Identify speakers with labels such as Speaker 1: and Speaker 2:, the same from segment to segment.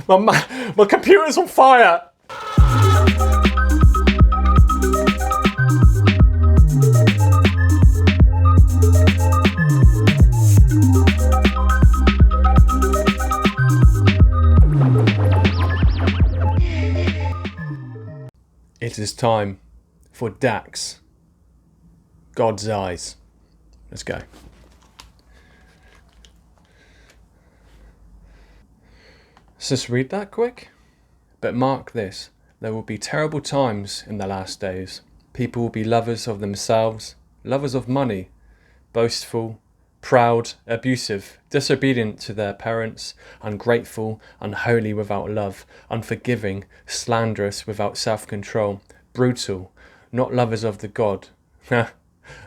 Speaker 1: My computer's on fire. It is time for Dax. God's eyes. Let's go. Let's just read that quick. But mark this, there will be terrible times in the last days. People will be lovers of themselves, lovers of money, boastful, proud, abusive, disobedient to their parents, ungrateful, unholy without love, unforgiving, slanderous without self-control, brutal, not lovers of the God, not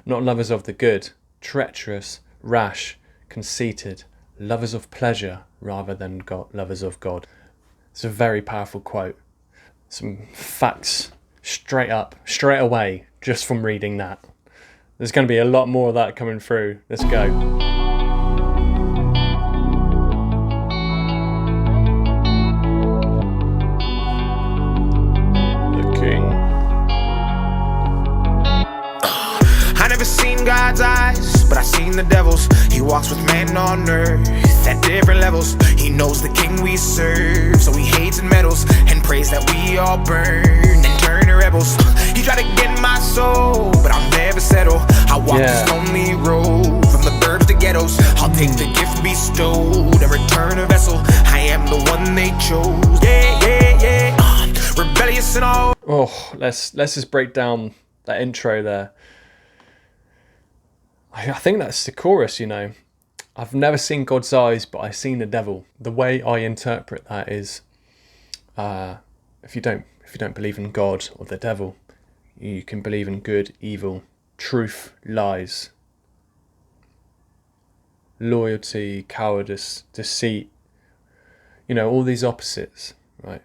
Speaker 1: lovers of the good, treacherous, rash, conceited, lovers of pleasure rather than lovers of God. It's a very powerful quote. Some facts straight away, just from reading that. There's going to be a lot more of that coming through. Let's go. The King.
Speaker 2: I never seen God's eyes, but I seen the devil's. He walks with man on earth at different levels. He knows the King we serve, so he hates and meddles and prays that we all burn and turn to rebels. He tried to get my soul, but I'll never settle. I walk this lonely road from the burbs to ghettos. I'll take the gift bestowed and return a vessel. I am the one they chose. Yeah. Rebellious and all.
Speaker 1: Oh, let's just break down that intro there. I think that's the chorus, you know. I've never seen God's eyes, but I've seen the devil. The way I interpret that is, if you don't believe in God or the devil, you can believe in good, evil, truth, lies, loyalty, cowardice, deceit. You know, all these opposites, right?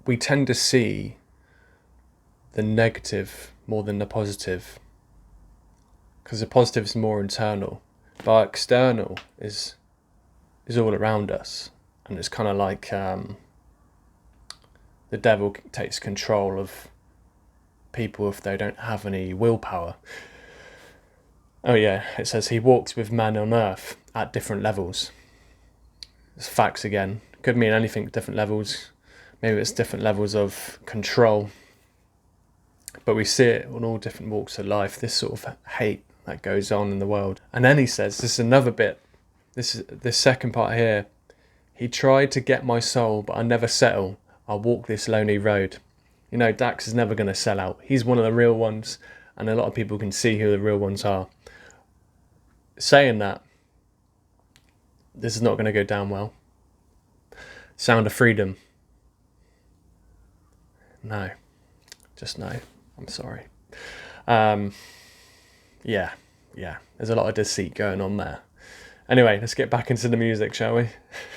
Speaker 1: We tend to see the negative more than the positive, because the positive is more internal, but external is all around us, and it's kind of like the devil takes control of people if they don't have any willpower. Oh yeah, it says he walks with man on earth at different levels. It's facts again. Could mean anything, different levels. Maybe it's different levels of control. But we see it on all different walks of life, this sort of hate that goes on in the world. And then he says, this is another bit, this second part here, he tried to get my soul, but I never settle. I'll walk this lonely road. You know, Dax is never going to sell out. He's one of the real ones, and a lot of people can see who the real ones are. Saying that, this is not going to go down well. Sound of Freedom. No. Just no. I'm sorry. Yeah. There's a lot of deceit going on there. Anyway, let's get back into the music, shall we?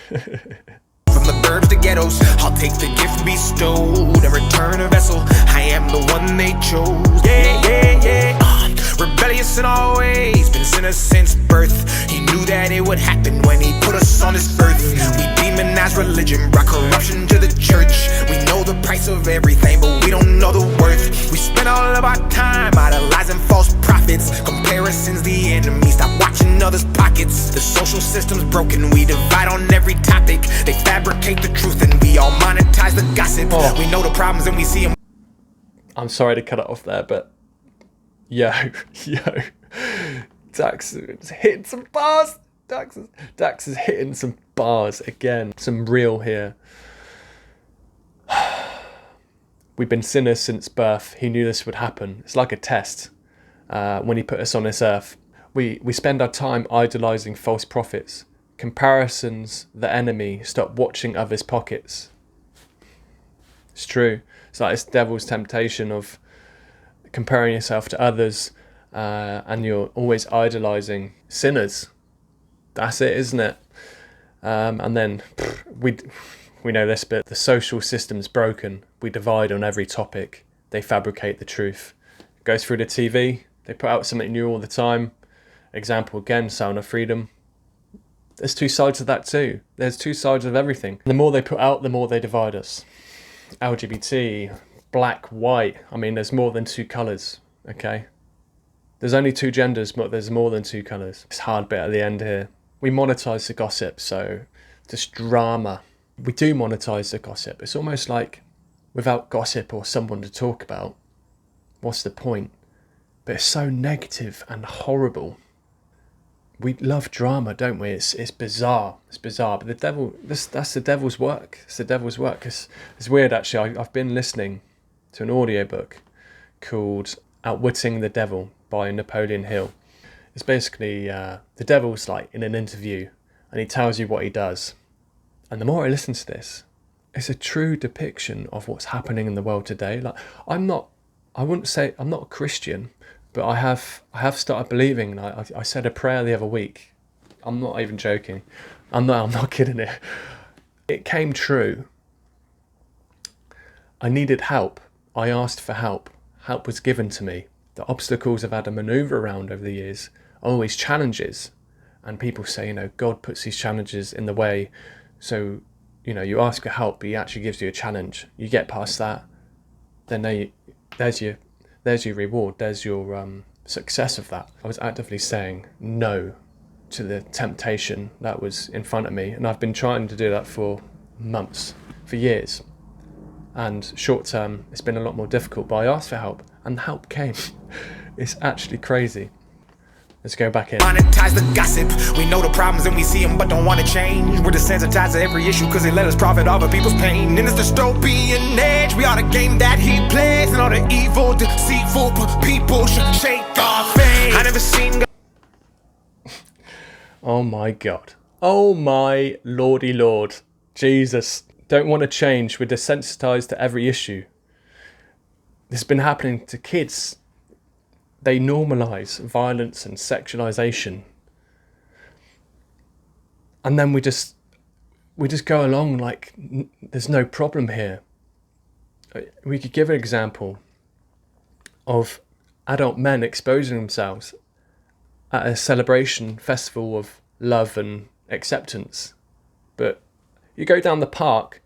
Speaker 2: From the burbs to ghettos, I'll take the gift bestowed and return a vessel. I am the one they chose. Yeah. Rebellious in all ways, been sinners since birth. He knew that it would happen when he put us on this earth. We demonize religion, brought corruption to the church. We know the price of everything, but we don't know the worth. We spend all of our time idolizing false prophets. Comparison's the enemy, stop watching others' pockets. The social system's broken, we divide on every topic. They fabricate the truth and we all monetize the gossip. We know the problems and we see them.
Speaker 1: I'm sorry to cut it off there, but yo, Dax is hitting some bars. Dax is hitting some bars again. Some real here. We've been sinners since birth. He knew this would happen. It's like a test when he put us on this earth. We spend our time idolizing false prophets. Comparison's the enemy. Stop watching others' pockets. It's true. It's like this devil's temptation of comparing yourself to others, and you're always idolizing sinners. That's it, isn't it? And then we know this bit. The social system's broken. We divide on every topic. They fabricate the truth. It goes through the TV. They put out something new all the time. example again, sound of freedom. There's two sides of that too. There's two sides of everything. The more they put out, the more they divide us. LGBT, black, white. I mean, there's more than two colours, okay? There's only two genders, but there's more than two colours. It's hard bit at the end here. We monetise the gossip, so this drama. We do monetise the gossip. It's almost like without gossip or someone to talk about, what's the point? But it's so negative and horrible. We love drama, don't we? It's bizarre. It's bizarre. But the devil, that's the devil's work. It's the devil's work. It's weird, actually. I've been listening to an audiobook called Outwitting the Devil by Napoleon Hill. It's basically the devil's like in an interview and he tells you what he does. And the more I listen to this, it's a true depiction of what's happening in the world today. Like, I wouldn't say I'm not a Christian, but I have started believing. I said a prayer the other week. I'm not even joking. I'm not kidding it. It came true. I needed help. I asked for help. Help was given to me. The obstacles I've had to maneuver around over the years are always challenges. And people say, God puts these challenges in the way. So, you ask for help, but he actually gives you a challenge. You get past that, then there's your reward. There's your success of that. I was actively saying no to the temptation that was in front of me. And I've been trying to do that for months, for years. And short term, it's been a lot more difficult, but I asked for help and help came. It's actually crazy. Let's go back in.
Speaker 2: Monetize the gossip. We know the problems and we see them but don't want to change. We're desensitized to every issue because they let us profit off of people's pain. In this dystopian age, we are the game that he plays. And all the evil, deceitful people should shake our faith. I never seen God.
Speaker 1: Oh my God. Oh my lordy lord. Jesus. Don't want to change. We're desensitized to every issue. This has been happening to kids. They normalise violence and sexualisation. And then we just go along like there's no problem here. We could give an example of adult men exposing themselves at a celebration festival of love and acceptance. But you go down the park,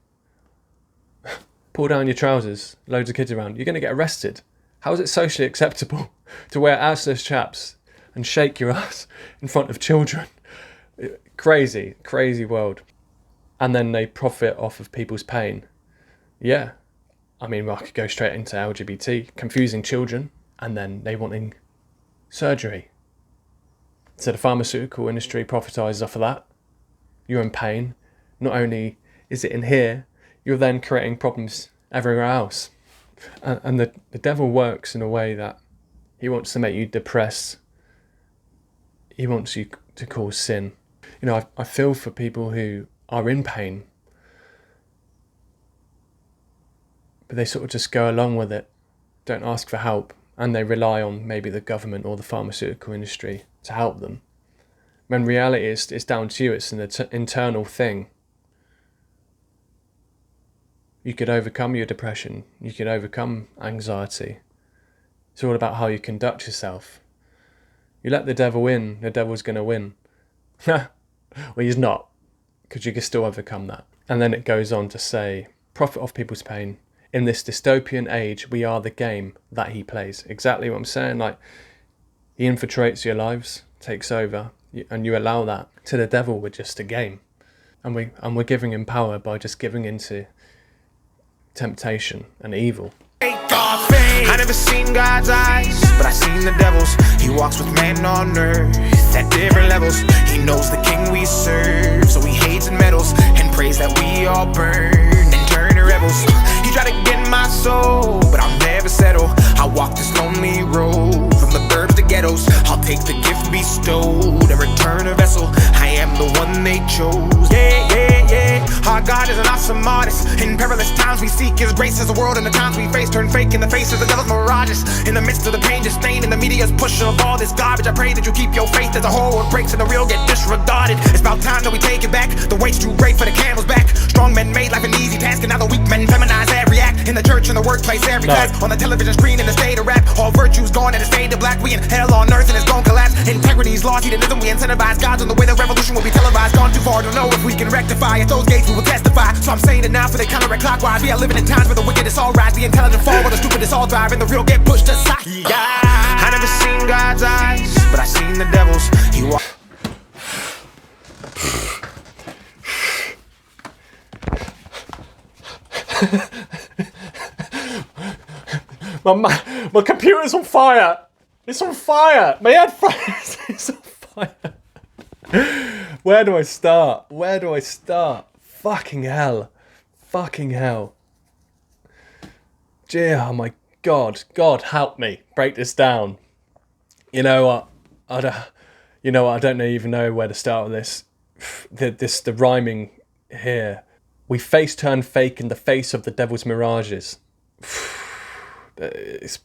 Speaker 1: pull down your trousers, loads of kids around, you're going to get arrested. How is it socially acceptable to wear assless chaps and shake your ass in front of children? Crazy, crazy world. And then they profit off of people's pain. Yeah. I mean, I could go straight into LGBT, confusing children, and then they wanting surgery. So the pharmaceutical industry profiteers off of that. You're in pain. Not only is it in here, you're then creating problems everywhere else. And the devil works in a way that he wants to make you depressed. He wants you to cause sin. I feel for people who are in pain, but they sort of just go along with it, don't ask for help, and they rely on maybe the government or the pharmaceutical industry to help them. When reality is it's down to you, it's an internal thing. You could overcome your depression. You could overcome anxiety. It's all about how you conduct yourself. You let the devil in, the devil's going to win. Well, he's not, because you can still overcome that. And then it goes on to say, profit off people's pain. In this dystopian age, we are the game that he plays. Exactly what I'm saying. Like, he infiltrates your lives, takes over, and you allow that. To the devil, we're just a game. And we're giving him power by just giving into temptation and evil.
Speaker 2: I never seen God's eyes, but I seen the devil's. He walks with man on earth at different levels. He knows the king we serve, so he hates and meddles and prays that we all burn and turn to rebels. He tried to get my soul, but I'll never settle. I walk this lonely road from the burbs to ghettos. I'll take the gift bestowed and return a vessel. I am the one they chose. Yeah, yeah, yeah. Our God is an awesome artist. In perilous times we seek his grace as the world and the times we face turn fake in the face of the devil's mirages. In the midst of the pain just stained and the media's push of all this garbage, I pray that you keep your faith as the whole world breaks and the real get disregarded. It's about time that we take it back. The weight's too great for the camel's back. Strong men made life an easy task, and now the weak men feminize every act. In the church in the workplace, every class, on the television screen in the state of rap. All virtues gone and it's fade to black. We in hell on earth and it's gon' collapse. Integrity's lost, hedonism, we incentivize gods on the way the revolution will be televised. Gone too far, don't know if we can rectify. At those gates we will testify. So I'm saying it now for they counter-clockwise. We are living in times where the wicked is all rise, the intelligent fall, while the stupid is all drive, and the real get pushed aside. I never seen God's eyes, but I seen the devil's. He walked.
Speaker 1: My computer's on fire. It's on fire. My headphones. It's on fire. Where do I start? Where do I start? Fucking hell. Fucking hell. Gee, oh my God. God help me. Break this down. You know what? I don't even know where to start with this. The rhyming here. We face turn fake in the face of the devil's mirages. It's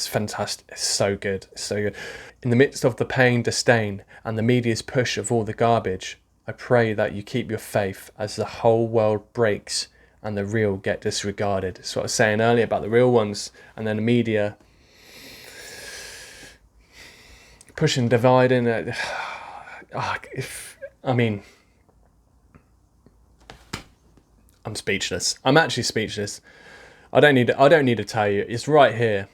Speaker 1: fantastic. It's so good. It's so good. In the midst of the pain, disdain, and the media's push of all the garbage, I pray that you keep your faith as the whole world breaks and the real get disregarded. That's what I was saying earlier about the real ones, and then the media pushing, dividing. I'm speechless. I'm actually speechless. I don't need to tell you. It's right here.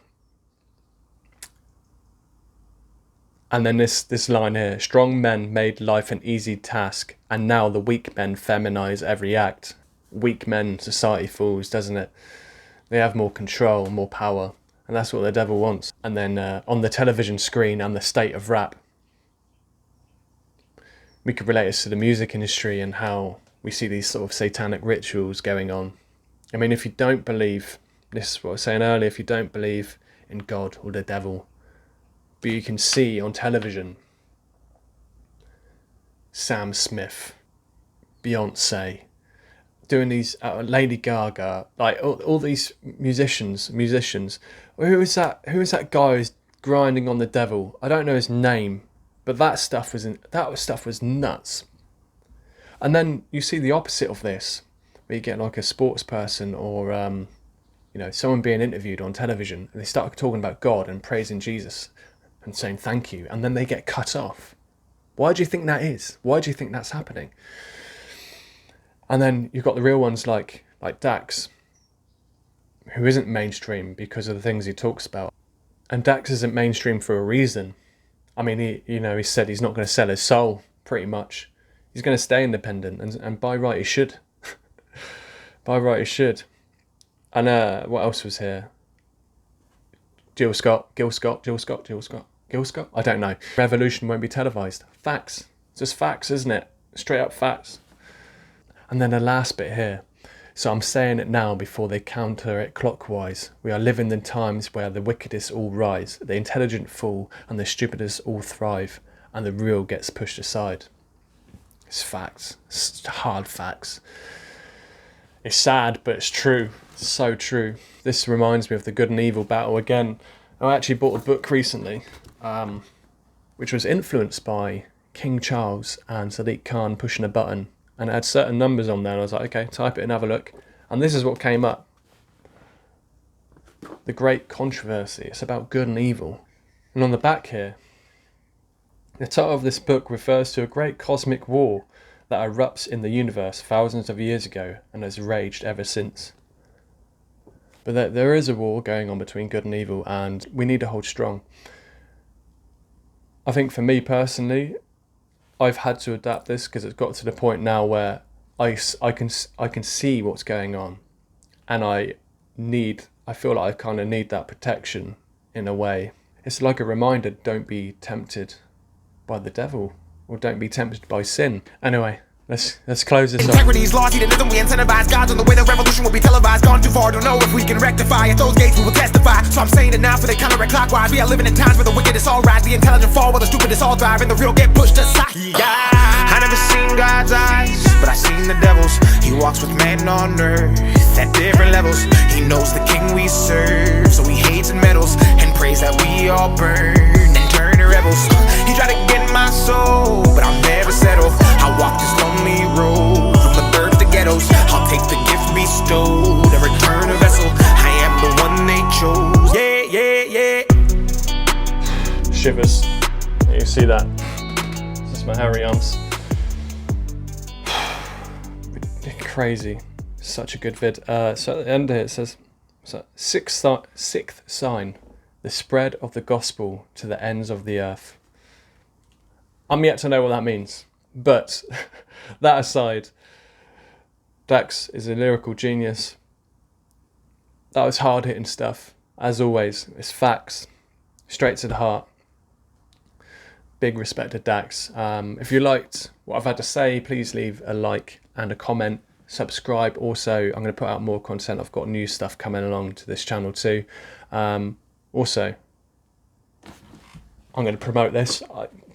Speaker 1: And then this line here. Strong men made life an easy task, and now the weak men feminize every act. Weak men, society falls, doesn't it? They have more control, more power, and that's what the devil wants. And then on the television screen and the state of rap, we could relate this to the music industry and how we see these sort of satanic rituals going on. I mean, if you don't believe, this is what I was saying earlier, if you don't believe in God or the devil, but you can see on television Sam Smith, Beyonce, doing these, Lady Gaga, like all these musicians. Who is that guy who's grinding on the devil? I don't know his name, but that stuff was nuts. And then you see the opposite of this, where you get like a sports person or someone being interviewed on television, and they start talking about God and praising Jesus and saying thank you, and then they get cut off. Why do you think that is? Why do you think that's happening? And then you've got the real ones like Dax, who isn't mainstream because of the things he talks about. And Dax isn't mainstream for a reason. I mean, he said he's not going to sell his soul, pretty much. He's going to stay independent, and by right he should. By right he should. And what else was here? Gil Scott. I don't know. Revolution won't be televised. Facts. Just facts, isn't it? Straight up facts. And then the last bit here. So I'm saying it now before they counter it clockwise. We are living in times where the wickedest all rise, the intelligent fall, and the stupidest all thrive, and the real gets pushed aside. It's facts. It's hard facts. It's sad, but it's true. It's so true. This reminds me of the good and evil battle again. I actually bought a book recently, which was influenced by King Charles and Sadiq Khan pushing a button, and it had certain numbers on there, and I was like, okay, type it and have a look. And this is what came up. The Great Controversy. It's about good and evil. And on the back here, the title of this book refers to a great cosmic war that erupts in the universe thousands of years ago and has raged ever since. But there is a war going on between good and evil, and we need to hold strong. I think for me personally, I've had to adapt this because it's got to the point now where I can see what's going on, and I feel like I kind of need that protection in a way. It's like a reminder, don't be tempted by the devil, or don't be tempted by sin. Anyway, let's close this up.
Speaker 2: Integrity's lost, hedonism, we incentivize gods on the way the revolution will be televised. Gone too far, don't know if we can rectify. At those gates we will testify. So I'm saying it now for they counter-clockwise. We are living in times where the wicked is all rise, the intelligent fall, while the stupid is all thrive, and the real get pushed aside. I never seen God's eyes, but I seen the devil's. He walks with man on earth at different levels. He knows the king we serve, so he hates and meddles, and prays that we all burn and turn to rebels. He tried to get my soul, but I'll never settle. I walk this lonely road from the birth to ghettos. I'll take the gift bestowed and return a vessel. I am the
Speaker 1: that. This is my hairy arms. Crazy. Such a good vid. So at the end here it says, sixth sign, the spread of the gospel to the ends of the earth. I'm yet to know what that means, but that aside, Dax is a lyrical genius. That was hard-hitting stuff. As always, it's facts, straight to the heart. Big respect to Dax. If you liked what I've had to say, please leave a like and a comment. Subscribe. Also, I'm going to put out more content. I've got new stuff coming along to this channel too. Also, I'm going to promote this.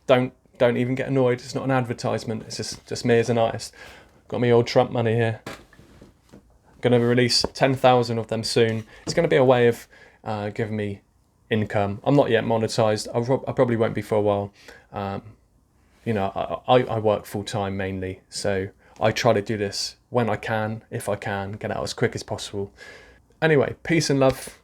Speaker 1: Don't even get annoyed. It's not an advertisement. It's just me as an artist. Got me old Trump money here. Going to release 10,000 of them soon. It's going to be a way of giving me income. I'm not yet monetized. I probably won't be for a while. You know, I work full time mainly, so I try to do this when I can, if I can, get out as quick as possible. Anyway, peace and love.